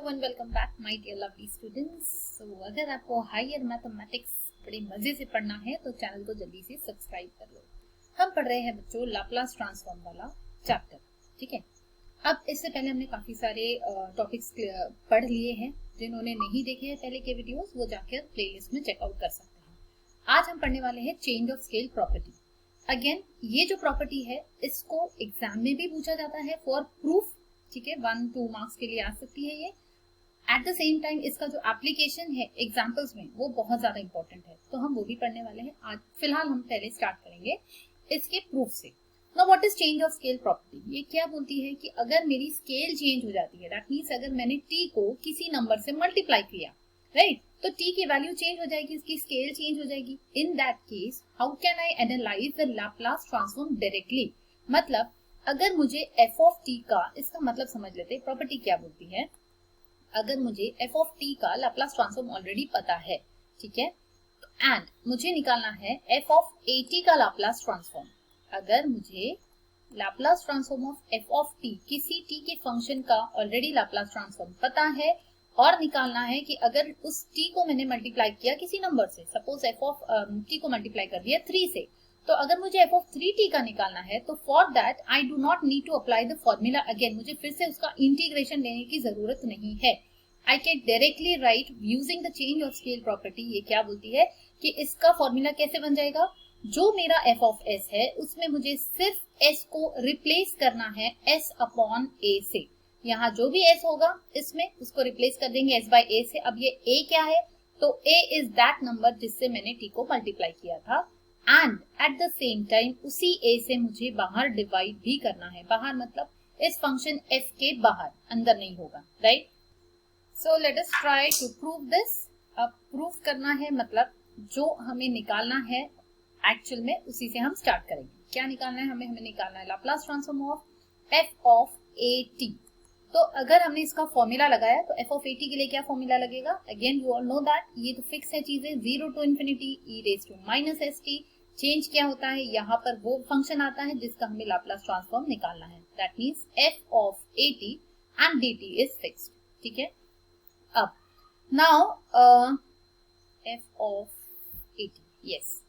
And welcome back my dear lovely students. अगर आपको higher mathematics बड़े मजे से पढ़ना है तो चैनल को जल्दी से सब्सक्राइब कर लो। हम पढ़ रहे हैं बच्चों लाप्लास ट्रांसफॉर्म वाला चैप्टर। ठीक है, अब इससे पहले हमने काफी सारे टॉपिक्स पढ़ लिए हैं। जिन्होंने नहीं देखे हैं पहले के वीडियोस वो जाकर प्लेलिस्ट में चेकआउट कर सकते हैं। आज हम पढ़ने वाले हैं change of scale property. Again ये जो प्रॉपर्टी है इसको एग्जाम में भी पूछा जाता है फॉर प्रूफ। ठीक है, 1-2 मार्क्स के लिए आ सकती है ये। एट द सेम टाइम इसका जो एप्लीकेशन है एग्जाम्पल्स में वो बहुत ज्यादा इंपॉर्टेंट है, तो हम वो भी पढ़ने वाले हैं आज। फिलहाल हम पहले स्टार्ट करेंगे इसके प्रूफ से। Now what is change of scale property? ये क्या बोलती है कि अगर मेरी स्केल चेंज हो जाती है, दैट मींस अगर मैंने t को किसी नंबर से मल्टीप्लाई किया, राइट, तो t की वैल्यू चेंज हो जाएगी, इसकी स्केल चेंज हो जाएगी। In that case how can I analyse the Laplace transform directly? मतलब अगर मुझे f ऑफ t का, इसका मतलब समझ लेते हैं प्रॉपर्टी क्या बोलती है। अगर मुझे f ऑफ t का लैप्लास ट्रांसफॉर्म ऑलरेडी पता है, ठीक है, एंड मुझे निकालना है f ऑफ at का लैप्लास ट्रांसफॉर्म। अगर मुझे Laplace transform of f of t किसी t के फंक्शन का ऑलरेडी लैप्लास ट्रांसफॉर्म पता है और निकालना है कि अगर उस t को मैंने मल्टीप्लाई किया किसी नंबर से, सपोज f ऑफ t को मल्टीप्लाई कर दिया 3 से, तो अगर मुझे f ऑफ 3t का निकालना है तो for that I do not need to apply the formula again. मुझे फिर से उसका इंटीग्रेशन लेने की जरूरत नहीं है। I can directly right using the change of scale property. ये क्या बोलती है कि इसका फॉर्मूला कैसे बन जाएगा? जो मेरा f ऑफ s है उसमें मुझे सिर्फ s को रिप्लेस करना है s अपॉन a से। यहाँ जो भी s होगा इसमें उसको रिप्लेस कर देंगे s बाय a से। अब ये a क्या है? तो a इज दैट नंबर जिससे मैंने t को मल्टीप्लाई किया था, and at the same time उसी a से मुझे बाहर डिवाइड भी करना है। बाहर मतलब इस फंक्शन f के बाहर, अंदर नहीं होगा, right. So let us try to prove this. अब प्रूफ करना है मतलब जो हमें निकालना है एक्चुअल में उसी से हम स्टार्ट करेंगे। क्या निकालना है हमें निकालना है Laplace transform of f of at। तो अगर हमने इसका फॉर्मूला लगाया तो f ऑफ at के लिए क्या फॉर्मूला लगेगा? Again you all know that ये तो फिक्स है चीजें, 0 to infinity e raise to minus st। Change क्या होता है? यहाँ पर वो फंक्शन आता है जिसका हमें लैप्लास ट्रांसफॉर्म निकालना है। That means f of at and dt is fixed. ठीक है, अब now f of at, yes,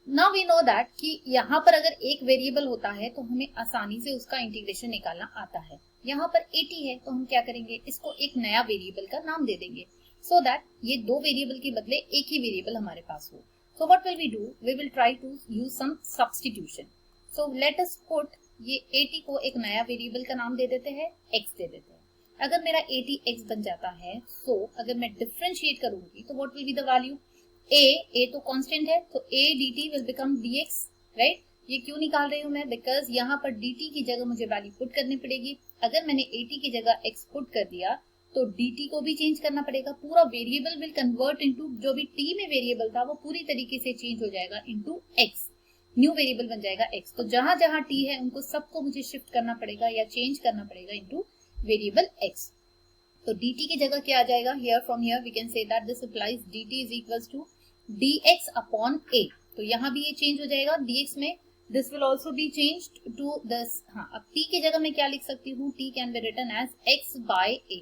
now we know that कि यहाँ पर अगर एक वेरिएबल होता है तो हमें आसानी से उसका इंटीग्रेशन निकालना आता है। यहाँ पर 80 है तो हम क्या करेंगे, इसको एक नया वेरिएबल का नाम दे देंगे सो दैट ये दो वेरिएबल के बदले एक ही वेरिएबल हमारे पास हो। So what will we do? We will try to use some substitution. So let us put ये 80 को एक नया वेरिएबल का नाम दे देते हैं, x दे देते हैं। अगर मेरा 80 x बन जाता है, सो अगर मैं डिफरेंशिएट करूंगी तो what will be the value? a तो कांस्टेंट है तो a dt will become dx, right. ये क्यों निकाल रही हूँ मैं? बिकॉज यहाँ पर dt की जगह मुझे वैल्यू पुट करनी पड़ेगी। अगर मैंने 80 की जगह x पुट कर दिया तो dt को भी चेंज करना पड़ेगा। पूरा वेरिएबल विल कन्वर्ट इनटू, जो भी t में वेरिएबल था वो पूरी तरीके से चेंज हो जाएगा इनटू x, न्यू वेरिएबल बन जाएगा x। तो जहां जहां t है उनको सबको मुझे शिफ्ट करना पड़ेगा या चेंज करना पड़ेगा इनटू वेरिएबल x। तो dt की जगह क्या आ जाएगा? Here from here we can say that this implies dt is equals to dx upon a। तो यहाँ भी ये चेंज हो जाएगा dx में, this will also be changed to this. हाँ, अब t की जगह मैं क्या लिख सकती हूँ? t can be written as x by a।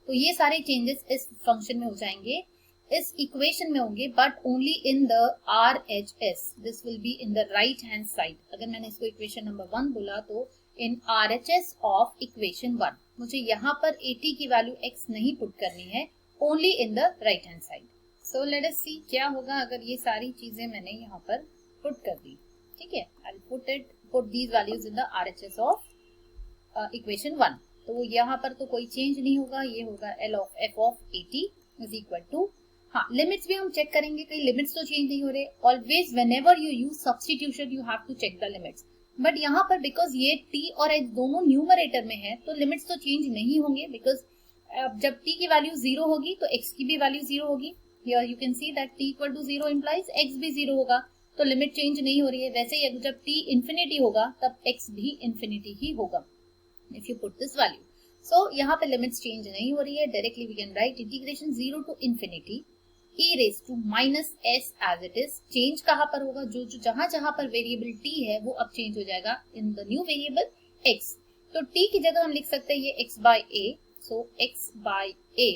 तो ये सारे चेंजेस इस फंक्शन में हो जाएंगे, इस इक्वेशन में होंगे, but only in the RHS। This will be in the right hand side. अगर मैंने इसको इक्वेशन नंबर 1 बोला तो इन RHS ऑफ इक्वेशन 1 मुझे यहाँ पर 80 की वैल्यू x नहीं पुट करनी है, only in the right hand side. So let us see क्या होगा अगर ये सारी चीजें मैंने यहाँ पर पुट कर दी। ठीक है, I put these values in the RHS of equation 1। तो यहाँ पर तो कोई चेंज नहीं होगा, ये होगा L of f of at is equal to, हाँ लिमिट्स भी हम चेक करेंगे, कई लिमिट्स तो चेंज नहीं हो रहे। Always whenever you use substitution you have to check the limits, but यहाँ पर बिकॉज ये t और h दोनों न्यूमरेटर में है तो लिमिट्स तो चेंज नहीं होंगे, बिकॉज जब t की वैल्यू 0 होगी तो x की भी वैल्यू 0 होगी। Here you can see that t equal to 0 implies x भी 0 होगा, तो लिमिट चेंज नहीं हो रही है। वैसे ही जब t इंफिनिटी होगा तब x भी इंफिनिटी ही होगा if you put this value। So यहाँ पे लिमिट्स चेंज नहीं हो रही है। Directly we can write integration 0 to infinity e raise to minus s as it is. Change कहाँ पर होगा? जो जहां जहां पर वेरिएबल t है वो अब चेंज हो जाएगा in the new variable x। तो t की जगह हम लिख सकते हैं ये x by a। So x by a,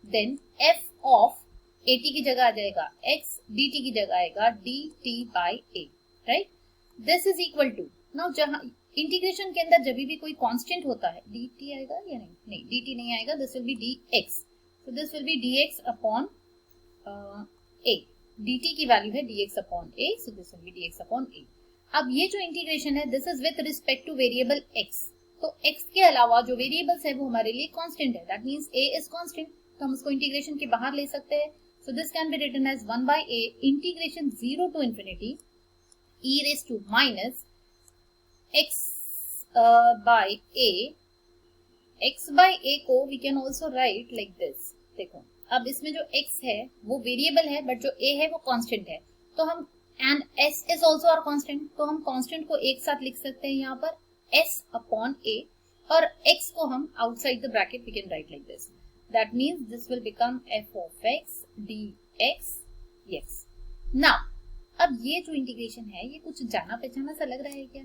then f of at की जगह आ जाएगा x, dt की जगह आएगा dt by a, right. This is equal to, now जहां इंटीग्रेशन के अंदर जब भी कोई कांस्टेंट होता है, dt आएगा या नहीं, नहीं dt नहीं आएगा, this will be dx, so this will be dx upon a, dt की वैल्यू है dx upon a, so this will be dx upon a। अब ये जो इंटीग्रेशन है this is with respect two variable x, तो x के अलावा जो वेरिएबल्स है वो हमारे लिए कांस्टेंट है, that means a is constant, तो हम उसको इंटीग्रेशन के बाहर ले सकते हैं। So this can be written as 1 by a integration 0 to infinity e raised to minus x by a, x by a को we can also write like this। देखो अब इसमें जो x है वो वेरिएबल है, बट जो a है वो कांस्टेंट है, तो हम and s is also our constant, तो हम कांस्टेंट को एक साथ लिख सकते हैं यहाँ पर s अपॉन a, और x को हम outside the bracket we can write like this, that means this will become f of x dx yes। Now अब ये जो इंटीग्रेशन है ये कुछ जाना पहचाना सा लग रहा है क्या?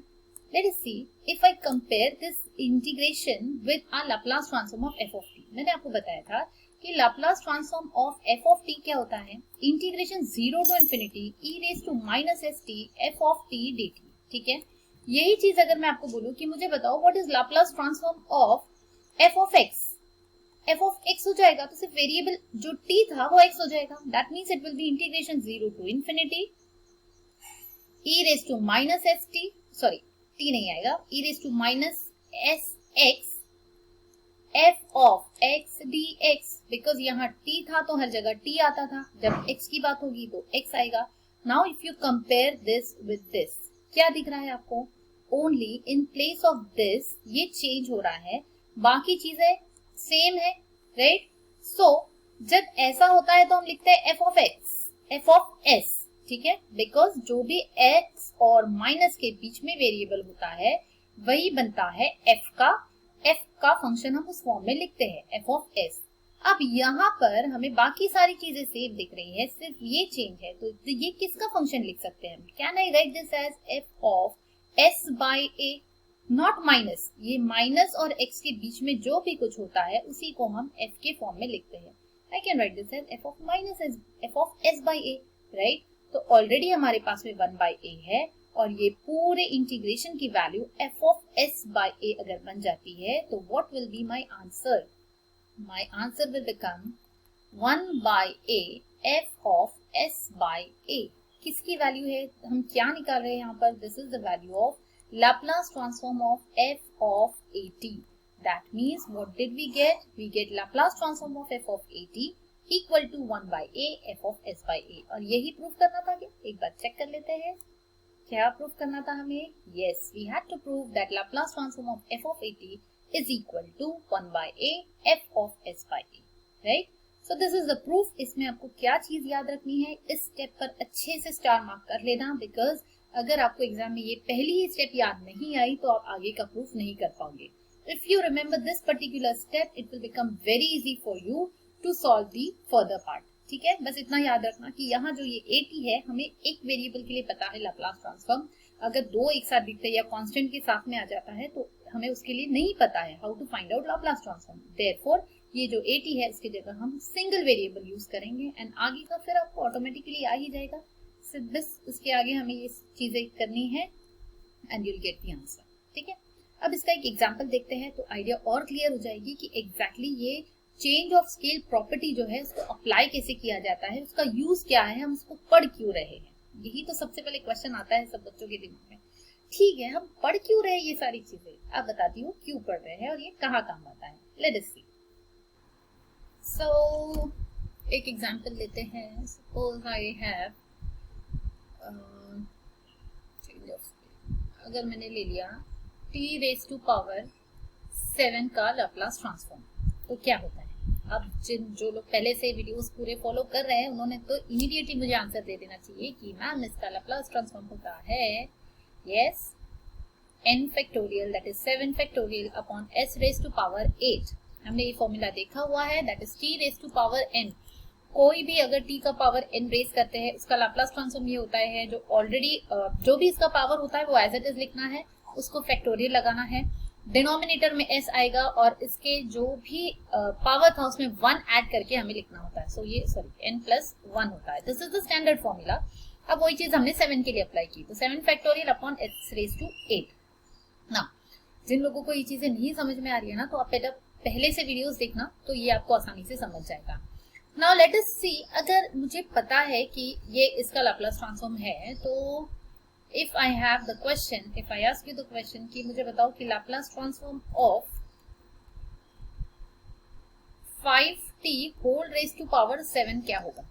Let us see if I compare this integration with our Laplace transform of f of t। मैंने आपको बताया था कि Laplace transform of f of t क्या होता है, integration 0 to infinity e raised to minus st f of t dt, ठीक है। यही चीज अगर मैं आपको बोलूं कि मुझे बताओ what is Laplace transform of f of x, f of x हो जाएगा तो सिर्फ वेरिएबल जो t था वो x हो जाएगा, that means it will be integration 0 to infinity e raised to minus st, sorry t नहीं आएगा, e raised to minus sx f of x dx, because यहाँ t था तो हर जगह t आता था, जब x की बात होगी तो x आएगा। Now if you compare this with this, क्या दिख रहा है आपको, only in place of this ये चेंज हो रहा है, बाकी चीजें सेम है, राइट। सो जब ऐसा होता है तो हम लिखते हैं f of x, f of s, ठीक है, बिकॉज जो भी x और माइनस के बीच में वेरिएबल होता है वही बनता है f का फंक्शन हम उस फॉर्म में लिखते हैं f of s। अब यहाँ पर हमें बाकी सारी चीजें सेम दिख रही है, सिर्फ ये चेंज है, तो ये किसका फंक्शन लिख सकते हैं हम, can I write this as f of s by a, not minus, ये माइनस और x के बीच में जो भी कुछ होता है उसी को हम f के फॉर्म में लिखते हैं। I can write this as f of minus as f of s by a, right. तो ऑलरेडी हमारे पास में 1 by a है और ये पूरे इंटीग्रेशन की value f of s by a अगर बन जाती है तो what will be my answer? My answer will become 1 by a f of s by a। किसकी वैल्यू है, हम क्या निकाल रहे हैं यहाँ पर, this is the value of Laplace transform of f of at। That means what did we get? We get Laplace transform of f of at equal to 1 by a f of s by a। और यही proof करना था क्या, एक बार check कर लेते हैं क्या प्रूफ करना था हमें। yes, we had to prove that Laplace transform of f of at is equal to 1 by a f of s by a, right? So this is the proof। इसमें आपको क्या चीज याद रखनी है, इस स्टेप पर अच्छे से स्टार मार्क कर लेना, बिकॉज अगर आपको एग्जाम में ये पहली ही स्टेप याद नहीं आई तो आप आगे का प्रूफ नहीं कर पाओगे। If you remember this particular step it will become very easy for you to solve the further part, ठीक है। बस इतना याद रखना कि यहाँ जो ये at है हमें एक वेरिएबल के लिए पता है लाप्लास ट्रांसफॉर्म, अगर दो एक साथ दिखते हैं या कांस्टेंट के साथ में आ जाता है तो हमें उसके लिए नहीं पता है how to find out Laplace transform. Therefore ये जो at है इसके जगह हम सिंगल वेरिएबल यूज करेंगे एंड आगे का फिर आपको ऑटोमेटिकली आ ही जाएगा, सिर्फ बस उसके आगे हमें ये चीजें करनी है and you will get the answer, ठीक है। अब इसका एक एग्जांपल देखते हैं तो आइडिया और क्लियर हो जाएगी कि एग्जैक्टली ये चेंज ऑफ स्केल प्रॉपर्टी जो है उसको अप्लाई कैसे किया जाता है, उसका यूज क्या है, हम उसको पढ़ क्यों रहे हैं, यही तो सबसे पहले क्वेश्चन आता है सब बच्चों के दिमाग में। ठीक है, हम पढ़ क्यों रहे ये सारी चीजें, अब बताती हूँ क्यों पढ़ रहे हैं और ये कहाँ काम आता है। लेट अस सी। सो एक एग्जांपल लेते हैं। सपोज आई हैव अगर मैंने ले लिया t रेज टू पावर 7 का लाप्लास ट्रांसफॉर्म तो क्या होता है। अब जो लोग पहले से वीडियोस पूरे फॉलो कर रहे हैं उन्होंने तो इमीडिएटली मुझे आंसर दे देना चाहिए कि मैम इसका लाप्लास ट्रांसफॉर्म होता है yes n factorial that is 7 factorial upon s raise to power 8। हमने ये फॉर्मूला देखा हुआ है, that is t raise to power n। कोई भी अगर t का पावर n रेज करते हैं उसका लाप्लास ट्रांसफॉर्म ये होता है जो ऑलरेडी जो भी इसका पावर होता है वो एज इट इज लिखना है, उसको फैक्टोरियल लगाना है डिनोमिनेटर में s आएगा और इसके जो भी पावर था उसमें 1 ऐड करके हमें लिखना होता है. सो ये सॉरी n+1 होता है. This is the standard formula. अब वही चीज हमने 7 के लिए अप्लाई की. तो 7 फैक्टोरियल अपॉन s⁻8. ना जिन लोगों को ये चीजें नहीं समझ में आ रही है ना, तो आप पहले से वीडियोस देखना, तो ये आपको आसानी से समझ जाएगा. नाउ लेट अस सी, अगर मुझे पता है कि ये इसका लाप्लास ट्रांसफॉर्म है, तो if I have the question, if I ask you the question कि मुझे बताओ कि Laplace transform of 5t whole raise to power 7 क्या होगा.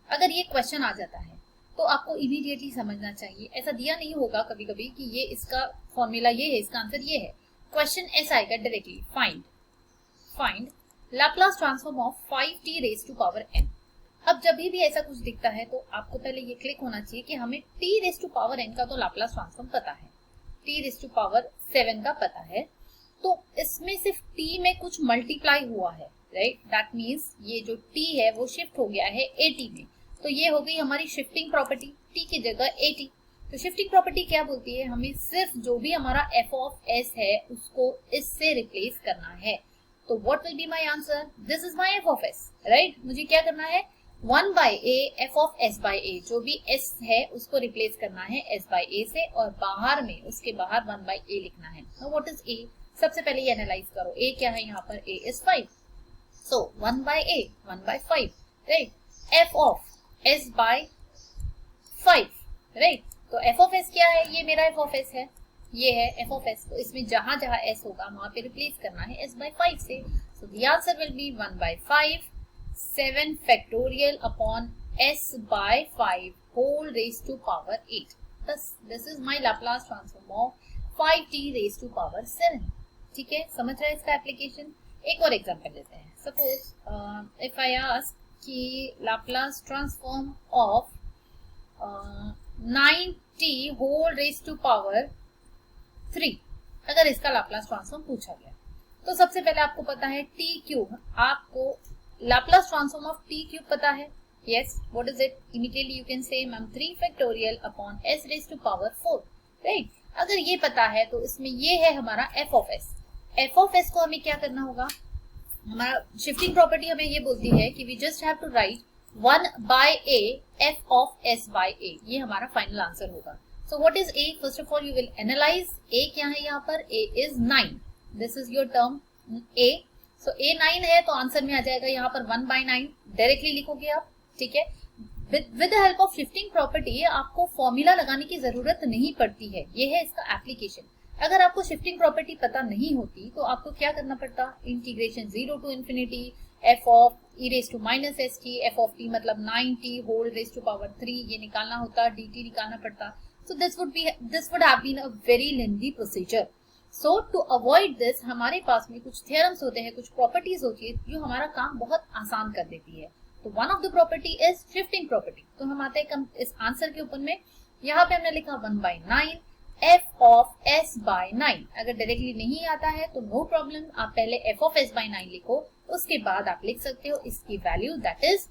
अगर ये क्वेश्चन आ जाता है तो आपको इमीडिएटली समझना चाहिए. ऐसा दिया नहीं होगा कभी कभी कि ये इसका फॉर्मूला ये है, इसका आंसर ये है. क्वेश्चन ऐसा आएगा directly, find Laplace transform of 5t raise to power n. अब जब भी ऐसा कुछ दिखता है तो आपको पहले ये क्लिक होना चाहिए कि हमें t raise to power n का तो लाप्लास ट्रांसफॉर्म पता है, t रेज टू पावर 7 का पता है. तो इसमें सिर्फ t में कुछ मल्टीप्लाई हुआ है, राइट. दैट मीन्स ये जो t है वो शिफ्ट हो गया है at में. तो ये हो गई हमारी शिफ्टिंग प्रॉपर्टी, t की जगह at. तो शिफ्टिंग प्रॉपर्टी क्या बोलती है, हमें सिर्फ जो भी हमारा f ऑफ s है उसको इससे रिप्लेस करना है. तो what will be my answer, this is my f of s, right. मुझे क्या करना है, 1/a f of s by a, जो भी s है उसको रिप्लेस करना है s by a से, और बाहर में उसके बाहर 1/a लिखना है. नाउ व्हाट इज a, सबसे पहले ये एनालाइज करो. a क्या है यहाँ पर, a is 5. So 1/a 1/5, right. f of s by 5, right. तो f ऑफ s क्या है, ये मेरा f ऑफ s है, ये है f ऑफ s. तो इसमें जहां जहां s होगा वहां पे रिप्लेस करना है s by 5 से. So the answer will be 1/5 7 factorial upon s by 5 whole raise to power 8. This is my Laplace transform of 5t raise to power 7. ठीक है, समझ रहे हैं इसका एप्लीकेशन. एक और एग्जांपल लेते हैं. सपोज इफ आई आस्क कि Laplace transform of 9t whole raise to power 3, अगर इसका लाप्लास ट्रांसफॉर्म पूछा गया, तो सबसे पहले आपको पता है t क्यूब. आपको Laplace transform of t cube पता है. Yes, what is it, immediately you can say ma'am 3 factorial upon s raise to power 4, right. अगर ये पता है तो इसमें ये है हमारा f of s. f of s को हमें क्या करना होगा, हमारा शिफ्टिंग प्रॉपर्टी हमें ये बोलती है कि we just have to write 1/a f of s by a. ये हमारा फाइनल आंसर होगा. So what is a? First of all you will analyze a क्या है यहाँ पर, a is 9. This is your term a. So a 9 है तो answer में आ जाएगा यहाँ पर 1/9. डायरेक्टली लिखोगे आप, ठीक है. With the help of shifting property आपको फॉर्मूला लगाने की जरूरत नहीं पड़ती है. ये है इसका एप्लीकेशन. अगर आपको शिफ्टिंग प्रॉपर्टी पता नहीं होती तो आपको क्या करना पड़ता, integration 0 to infinity f of e raise to minus s t, f of t मतलब 9t whole raise to power 3, ये निकालना होता, dt निकालना पड़ता. So this would have been a very lengthy procedure. So to avoid this, हमारे पास में कुछ theorems होते हैं, कुछ properties होती है जो हमारा काम बहुत आसान कर देती है. तो one of the property is shifting property. तो हम आते हैं इस आंसर के ऊपर में. यहाँ पे हमने लिखा 1/9 f of s by 9. अगर डायरेक्टली नहीं आता है तो नो प्रॉब्लम, आप पहले f of s by 9 लिखो, उसके बाद आप लिख सकते हो इसकी वैल्यू, दैट इज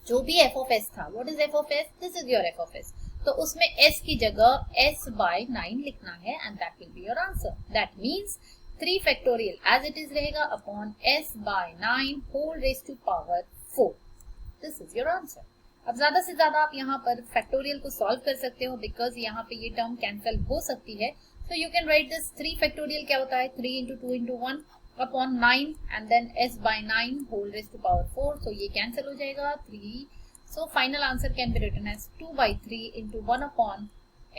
जो भी f of s था. What is f of s, this is your f of s. तो उसमें s की जगह s by 9 लिखना है and that will be your answer. That means 3 factorial as it is रहेगा upon s by 9 whole raise to power 4. This is your answer. अब ज्यादा से ज्यादा आप यहाँ पर फैक्टोरियल को सॉल्व कर सकते हो, बिकॉज यहाँ पे ये टर्म कैंसिल हो सकती है. So you can write this 3 factorial क्या होता है, 3 into 2 into 1 upon 9 and then s by 9 whole raise to power 4. So ये कैंसिल हो जाएगा 3. So final answer can be written as 2/3 into 1 upon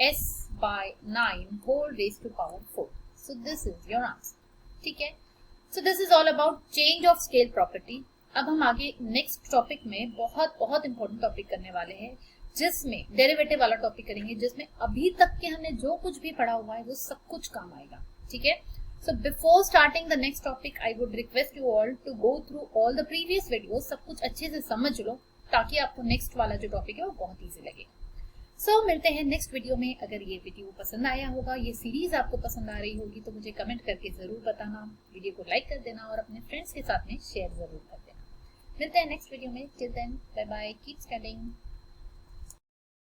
s by 9 whole raised to power 4. So this is your answer. ठीक है. So this is all about change of scale property. अब हम आगे next topic में बहुत important topic करने वाले हैं, जिसमें डेरिवेटिव वाला टॉपिक करेंगे, जिसमें अभी तक के हमने जो कुछ भी पढ़ा हुआ है वो सब कुछ काम आएगा. ठीक है. So before starting the next topic, I would request you all to go through all the previous videos. सब कुछ अच्छे से समझ लो ताकि आपको नेक्स्ट वाला जो टॉपिक है वो बहुत इजी लगे. सो मिलते हैं नेक्स्ट वीडियो में. अगर ये वीडियो पसंद आया होगा, ये सीरीज आपको पसंद आ रही होगी, तो मुझे कमेंट करके जरूर बताना, वीडियो को लाइक कर देना और अपने फ्रेंड्स के साथ में शेयर जरूर कर देना. मिलते हैं नेक्स्ट वीडियो में. Till then bye bye, keep studying.